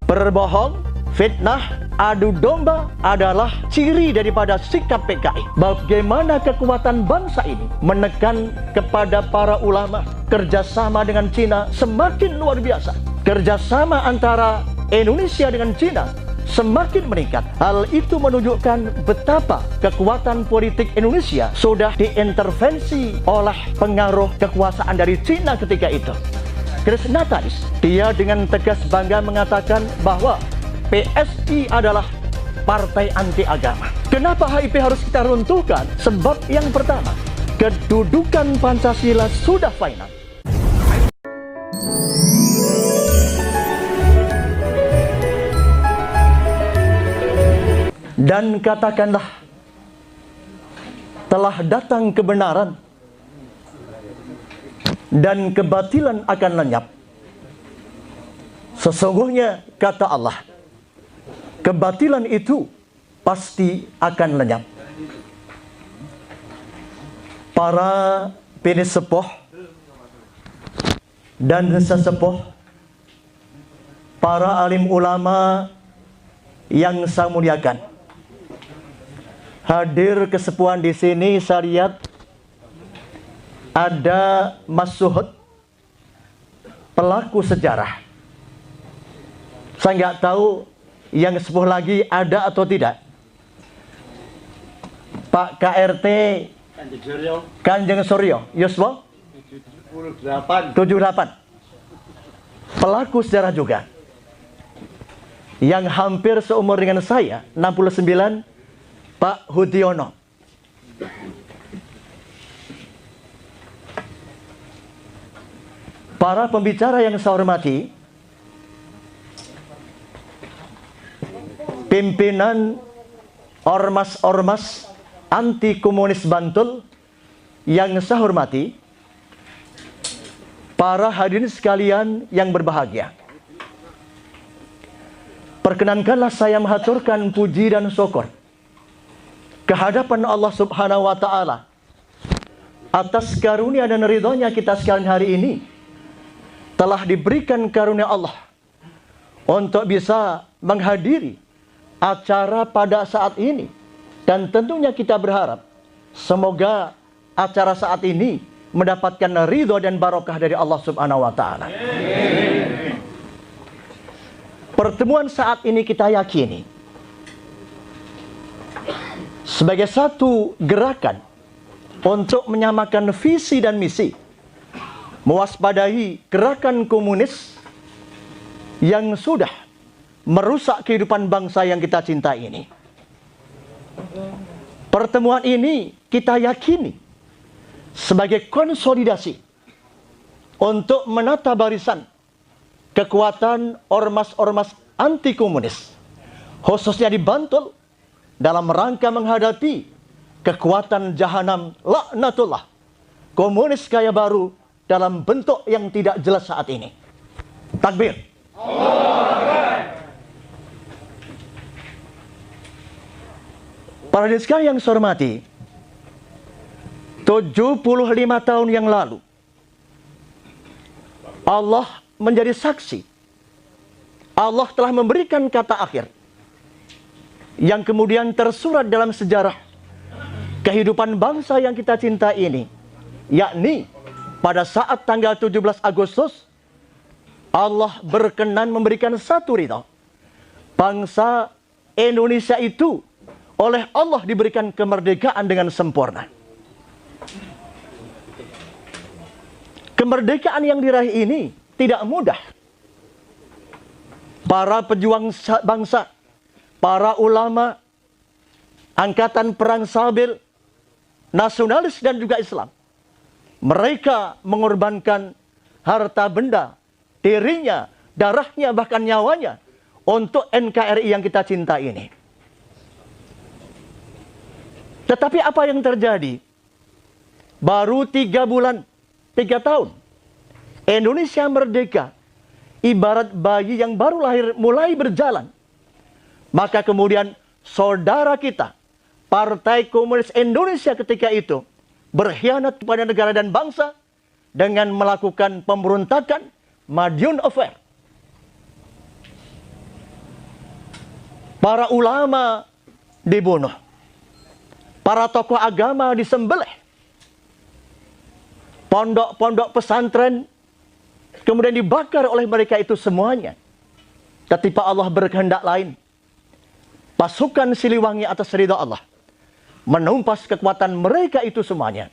Berbohong, fitnah, adu domba adalah ciri daripada sikap PKI. Bagaimana kekuatan bangsa ini menekan kepada para ulama, kerjasama dengan Cina semakin luar biasa. Kerjasama antara Indonesia dengan Cina semakin meningkat. Hal itu menunjukkan betapa kekuatan politik Indonesia sudah diintervensi oleh pengaruh kekuasaan dari Cina ketika itu. Krisnatanis, dia dengan tegas bangga mengatakan bahwa PSI adalah partai anti agama. Kenapa HIP harus kita runtuhkan? Sebab yang pertama, kedudukan Pancasila sudah final. Dan katakanlah, telah datang kebenaran dan kebatilan akan lenyap. Sesungguhnya kata Allah, kebatilan itu pasti akan lenyap. Para pinisepuh dan sesepuh, para alim ulama yang saya muliakan, hadir kesepuhan di sini. Saya lihat ada Mas Suhud, pelaku sejarah. Saya nggak tahu yang sepuh lagi ada atau tidak. Pak KRT Kanjeng Suryo Yuswo 78, pelaku sejarah juga, yang hampir seumur dengan saya, 69, Pak Hudiono. Para pembicara yang saya hormati, pimpinan ormas-ormas anti komunis Bantul yang saya hormati, para hadirin sekalian yang berbahagia, perkenankanlah saya mengaturkan puji dan syukur kehadapan Allah Subhanahu wa Ta'ala atas karunia dan ridhonya kita sekalian hari ini telah diberikan karunia Allah untuk bisa menghadiri acara pada saat ini. Dan tentunya kita berharap semoga acara saat ini mendapatkan ridho dan barokah dari Allah Subhanahu wa Ta'ala. Pertemuan saat ini kita yakini sebagai satu gerakan untuk menyamakan visi dan misi, mewaspadai gerakan komunis yang sudah merusak kehidupan bangsa yang kita cintai ini. Pertemuan ini kita yakini sebagai konsolidasi untuk menata barisan kekuatan ormas-ormas anti komunis, khususnya di Bantul, dalam rangka menghadapi kekuatan jahanam laknatullah komunis kaya baru dalam bentuk yang tidak jelas saat ini. Takbir. Para hadirin sekalian yang saya hormati, 75 tahun yang lalu Allah menjadi saksi. Allah telah memberikan kata akhir yang kemudian tersurat dalam sejarah kehidupan bangsa yang kita cintai ini, yakni pada saat tanggal 17 Agustus, Allah berkenan memberikan satu ridho. Bangsa Indonesia itu oleh Allah diberikan kemerdekaan dengan sempurna. Kemerdekaan yang diraih ini tidak mudah. Para pejuang bangsa, para ulama, angkatan perang Sabil, nasionalis dan juga Islam, mereka mengorbankan harta benda, dirinya, darahnya, bahkan nyawanya untuk NKRI yang kita cinta ini. Tetapi apa yang terjadi? Baru 3 bulan, 3 tahun, Indonesia merdeka, ibarat bayi yang baru lahir mulai berjalan. Maka kemudian saudara kita, Partai Komunis Indonesia ketika itu, berkhianat kepada negara dan bangsa dengan melakukan pemberontakan, Madiun Affair. Para ulama dibunuh, para tokoh agama disembelih, pondok-pondok pesantren kemudian dibakar oleh mereka itu semuanya. Ketika Allah berkehendak lain, pasukan Siliwangi atas ridha Allah menumpas kekuatan mereka itu semuanya.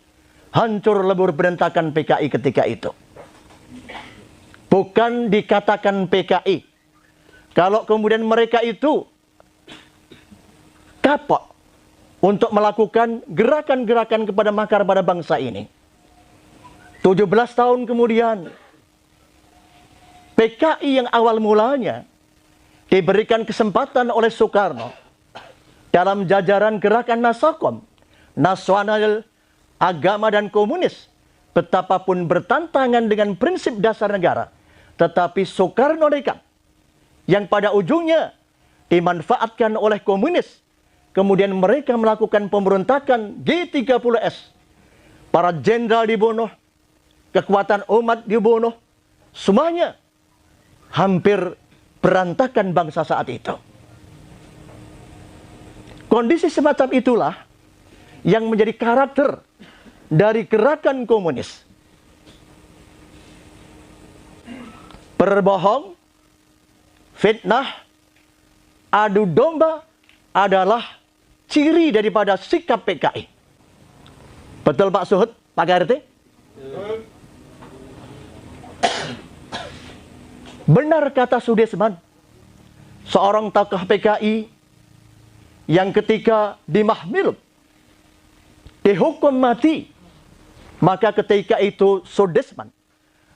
Hancur lebur berantakan PKI ketika itu. Bukan dikatakan PKI. Kalau kemudian mereka itu kapok untuk melakukan gerakan-gerakan kepada makar pada bangsa ini. 17 tahun kemudian, PKI yang awal mulanya diberikan kesempatan oleh Soekarno dalam jajaran gerakan Nasakom, nasional, agama dan komunis, betapapun bertentangan dengan prinsip dasar negara, tetapi Soekarno nekat yang pada ujungnya dimanfaatkan oleh komunis. Kemudian mereka melakukan pemberontakan G30S. Para jenderal dibunuh, kekuatan umat dibunuh, semuanya hampir berantakan bangsa saat itu. Kondisi semacam itulah yang menjadi karakter dari gerakan komunis. Berbohong, fitnah, adu domba adalah ciri daripada sikap PKI. Betul Pak Suhud, Pak KRT? Benar kata Sudirman, seorang tokoh PKI yang ketika di Mahmilub dihukum mati, maka ketika itu Sudirman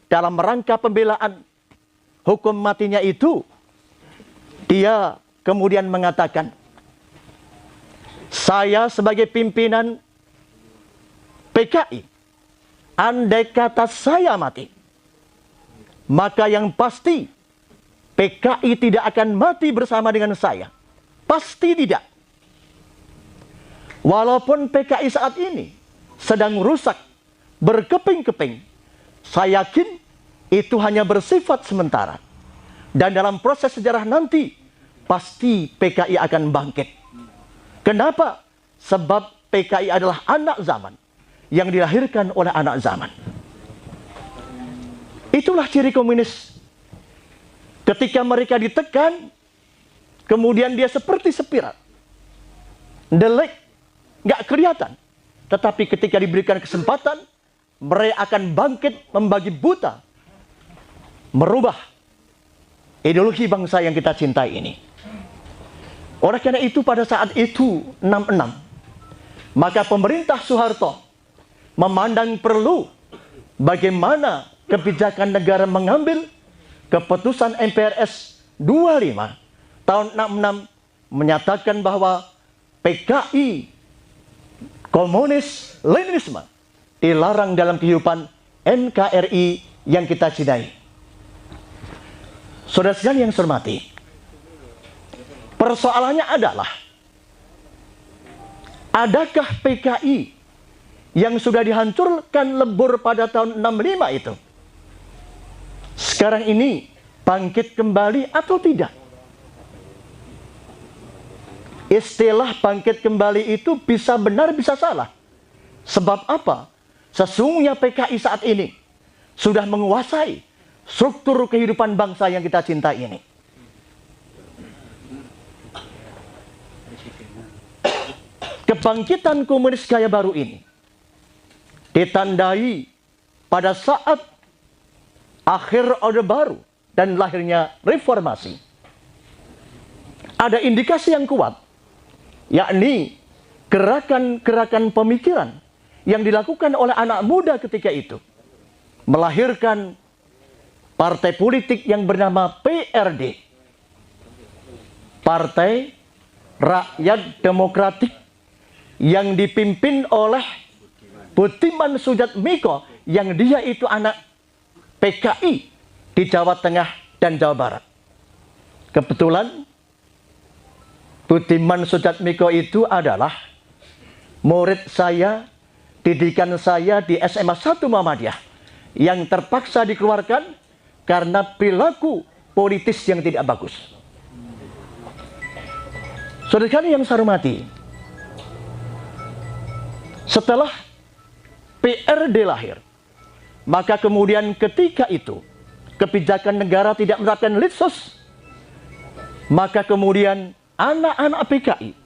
dalam rangka pembelaan hukum matinya itu, dia kemudian mengatakan, saya sebagai pimpinan PKI, andai kata saya mati, maka yang pasti PKI tidak akan mati bersama dengan saya. Pasti tidak. Walaupun PKI saat ini sedang rusak, berkeping-keping, saya yakin itu hanya bersifat sementara. Dan dalam proses sejarah nanti, pasti PKI akan bangkit. Kenapa? Sebab PKI adalah anak zaman yang dilahirkan oleh anak zaman. Itulah ciri komunis. Ketika mereka ditekan, kemudian dia seperti spiral, delek, nggak kelihatan. Tetapi ketika diberikan kesempatan, mereka akan bangkit membagi buta, merubah ideologi bangsa yang kita cintai ini. Oleh karena itu pada saat itu 66, maka pemerintah Soeharto memandang perlu bagaimana kebijakan negara mengambil keputusan MPRS 25 tahun 66 menyatakan bahwa PKI komunis Leninisme dilarang dalam kehidupan NKRI yang kita cintai. Saudara sekalian yang saya hormati, persoalannya adalah, adakah PKI yang sudah dihancurkan lebur pada tahun 65 itu sekarang ini bangkit kembali atau tidak? Istilah bangkit kembali itu bisa benar bisa salah. Sebab apa? Sesungguhnya PKI saat ini sudah menguasai struktur kehidupan bangsa yang kita cintai ini. Kebangkitan komunis gaya baru ini ditandai pada saat akhir Orde Baru dan lahirnya reformasi. Ada indikasi yang kuat, yakni gerakan-gerakan pemikiran yang dilakukan oleh anak muda ketika itu, melahirkan partai politik yang bernama PRD, Partai Rakyat Demokratik, yang dipimpin oleh Budiman Sujatmiko, yang dia itu anak PKI di Jawa Tengah dan Jawa Barat. Kebetulan Budiman Sujatmiko itu adalah murid saya didikan saya di SMA 1 Muhammadiyah yang terpaksa dikeluarkan karena perilaku politis yang tidak bagus. Saudara sekalian yang saya hormati, setelah PRD lahir, maka kemudian ketika itu kebijakan negara tidak menerapkan litsos, maka kemudian anak-anak PKI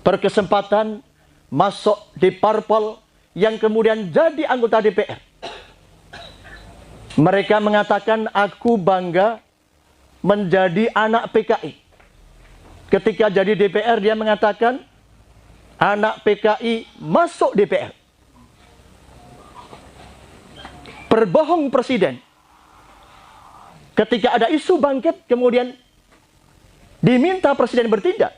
berkesempatan masuk di parpol yang kemudian jadi anggota DPR. Mereka mengatakan, aku bangga menjadi anak PKI. Ketika jadi DPR, dia mengatakan, anak PKI masuk DPR. Berbohong presiden. Ketika ada isu bangkit, kemudian diminta presiden bertindak.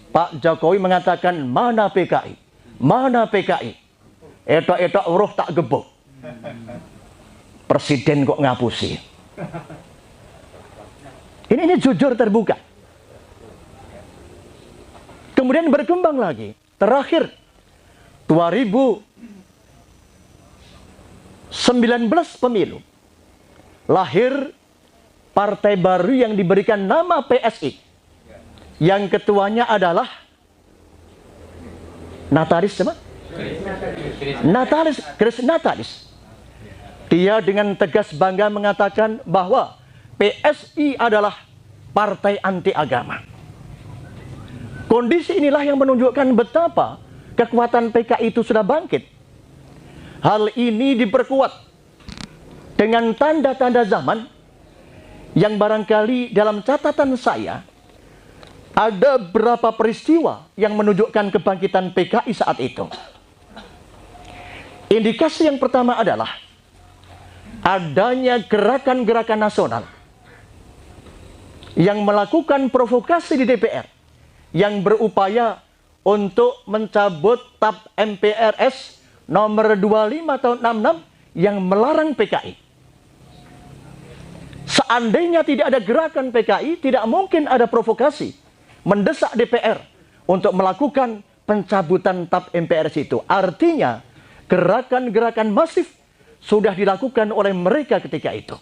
Pak Jokowi mengatakan, mana PKI? Mana PKI? Etok-etok uruh tak gebuk. Presiden kok ngapusi. Ini jujur terbuka. Kemudian berkembang lagi. Terakhir 2019 pemilu, lahir partai baru yang diberikan nama PSI, yang ketuanya adalah Chris Natalis. Dia dengan tegas bangga mengatakan bahwa PSI adalah partai anti agama. Kondisi inilah yang menunjukkan betapa kekuatan PKI itu sudah bangkit. Hal ini diperkuat dengan tanda-tanda zaman yang barangkali dalam catatan saya ada beberapa peristiwa yang menunjukkan kebangkitan PKI saat itu. Indikasi yang pertama adalah adanya gerakan-gerakan nasional yang melakukan provokasi di DPR yang berupaya untuk mencabut TAP MPRS nomor 25 tahun 66 yang melarang PKI. Seandainya tidak ada gerakan PKI, tidak mungkin ada provokasi mendesak DPR untuk melakukan pencabutan TAP MPRS itu. Artinya gerakan-gerakan masif sudah dilakukan oleh mereka ketika itu.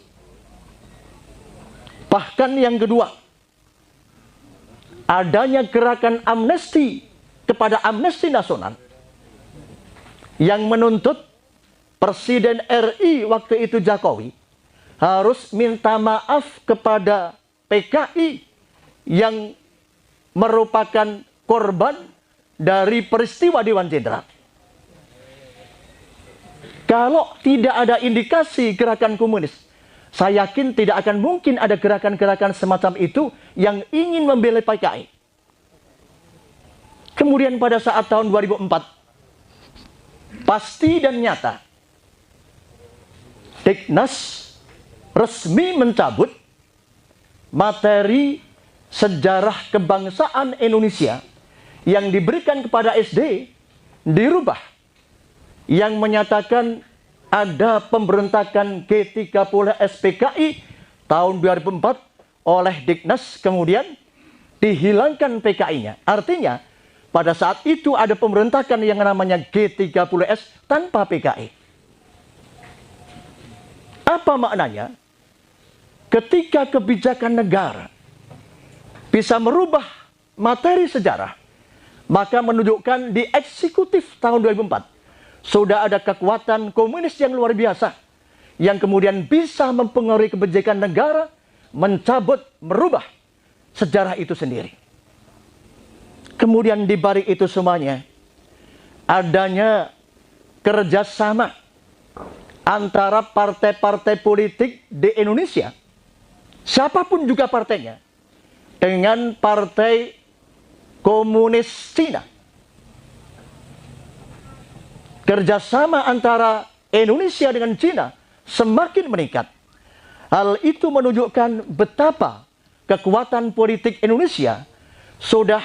Bahkan yang kedua, adanya gerakan amnesti kepada Amnesty Nasional yang menuntut Presiden RI waktu itu Jokowi harus minta maaf kepada PKI yang merupakan korban dari peristiwa Dewan Jenderal. Kalau tidak ada indikasi gerakan komunis, saya yakin tidak akan mungkin ada gerakan-gerakan semacam itu yang ingin membela PKI. Kemudian pada saat tahun 2004, pasti dan nyata, Dignas resmi mencabut materi sejarah kebangsaan Indonesia yang diberikan kepada SD, dirubah, yang menyatakan ada pemberontakan G30 SPKI tahun 2004 oleh Dignas, kemudian dihilangkan PKI-nya. Artinya pada saat itu ada pemberontakan yang namanya G30S tanpa PKI. Apa maknanya? Ketika kebijakan negara bisa merubah materi sejarah, maka menunjukkan di eksekutif tahun 2004 sudah ada kekuatan komunis yang luar biasa yang kemudian bisa mempengaruhi kebijakan negara, mencabut, merubah sejarah itu sendiri. Kemudian di balik itu semuanya adanya kerjasama antara partai-partai politik di Indonesia, siapapun juga partainya, dengan Partai Komunis Cina. Kerjasama antara Indonesia dengan Cina semakin meningkat. Hal itu menunjukkan betapa kekuatan politik Indonesia sudah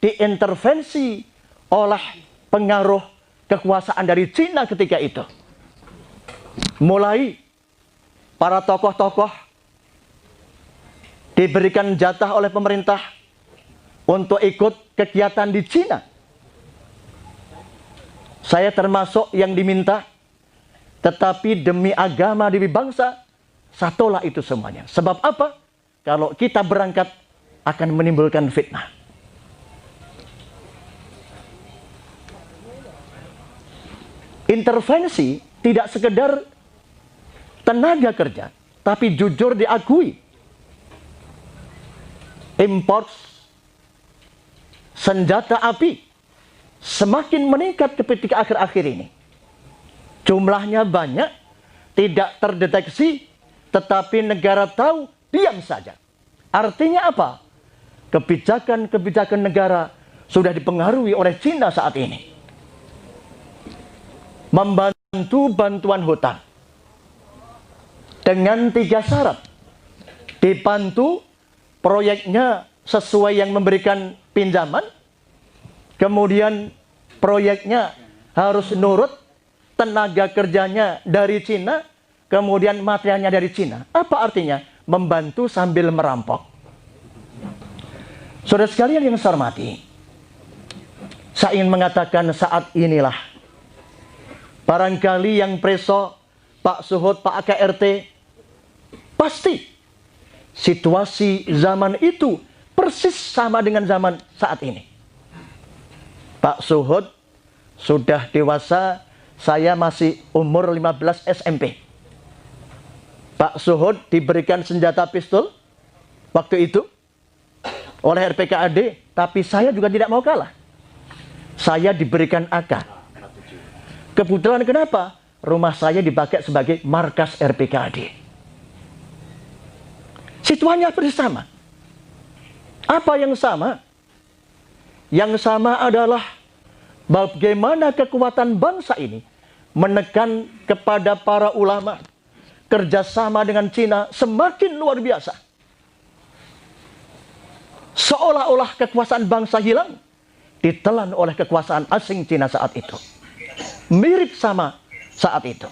diintervensi oleh pengaruh kekuasaan dari Cina ketika itu. Mulai para tokoh-tokoh diberikan jatah oleh pemerintah untuk ikut kegiatan di Cina. Saya termasuk yang diminta, tetapi demi agama, demi bangsa, saya tolak itu semuanya. Sebab apa? Kalau kita berangkat akan menimbulkan fitnah. Intervensi tidak sekedar tenaga kerja, tapi jujur diakui. Import senjata api semakin meningkat ketika akhir-akhir ini. Jumlahnya banyak, tidak terdeteksi, tetapi negara tahu, diam saja. Artinya apa? Kebijakan-kebijakan negara sudah dipengaruhi oleh Cina saat ini. Membantu bantuan hutan dengan 3 syarat. Dibantu proyeknya sesuai yang memberikan pinjaman, kemudian proyeknya harus nurut, tenaga kerjanya dari Cina, kemudian materialnya dari Cina. Apa artinya? Membantu sambil merampok. Saudara sekalian yang saya hormati, saya ingin mengatakan saat inilah barangkali yang preso, Pak Suhud, Pak AKRT, pasti situasi zaman itu persis sama dengan zaman saat ini. Pak Suhud sudah dewasa, saya masih umur 15 SMP. Pak Suhud diberikan senjata pistol waktu itu oleh RPKAD, tapi saya juga tidak mau kalah. Saya diberikan AK. Kebetulan kenapa? Rumah saya dipakai sebagai markas RPKAD. Situasinya bersama. Apa yang sama? Yang sama adalah bagaimana kekuatan bangsa ini menekan kepada para ulama, kerjasama dengan Cina semakin luar biasa. Seolah-olah kekuasaan bangsa hilang, ditelan oleh kekuasaan asing Cina saat itu. Mirip sama saat itu.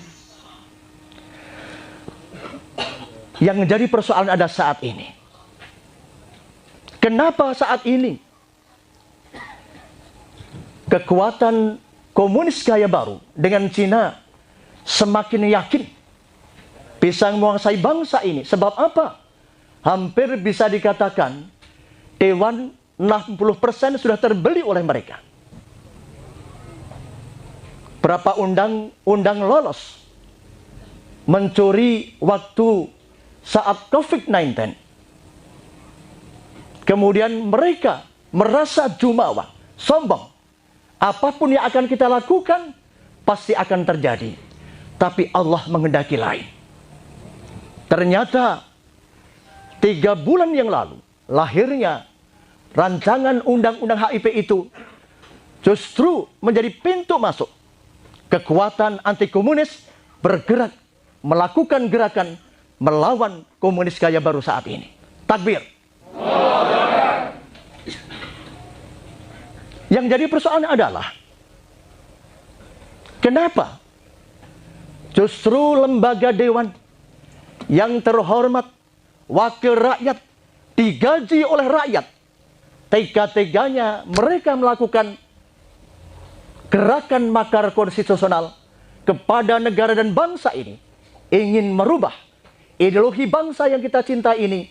Yang menjadi persoalan ada saat ini. Kenapa saat ini kekuatan komunis gaya baru dengan Cina semakin yakin bisa menguasai bangsa ini? Sebab apa? Hampir bisa dikatakan Dewan 60% sudah terbeli oleh mereka. Berapa undang-undang lolos mencuri waktu saat COVID-19. Kemudian mereka merasa jumawa, sombong. Apapun yang akan kita lakukan pasti akan terjadi. Tapi Allah menghendaki lain. Ternyata 3 bulan yang lalu lahirnya rancangan undang-undang HIP itu justru menjadi pintu masuk. Kekuatan anti komunis bergerak melakukan gerakan melawan komunis gaya baru saat ini. Takbir. Yang jadi persoalannya adalah kenapa justru lembaga dewan yang terhormat, wakil rakyat, digaji oleh rakyat, tega-teganya mereka melakukan gerakan makar konstitusional kepada negara dan bangsa ini, ingin merubah ideologi bangsa yang kita cinta ini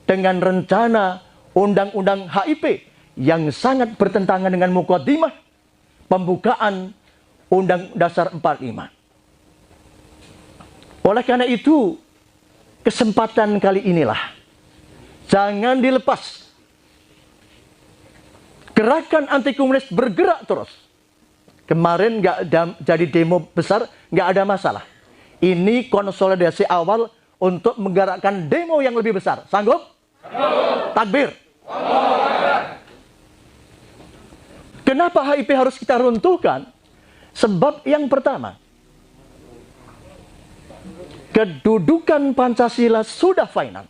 dengan rencana undang-undang HIP yang sangat bertentangan dengan muqaddimah pembukaan Undang Dasar 45. Oleh karena itu, kesempatan kali inilah jangan dilepas. Gerakan anti komunis bergerak terus. Kemarin nggak jadi demo besar, nggak ada masalah. Ini konsolidasi awal untuk menggerakkan demo yang lebih besar. Sanggup? Takbir. Kenapa HIP harus kita runtuhkan? Sebab yang pertama, kedudukan Pancasila sudah final.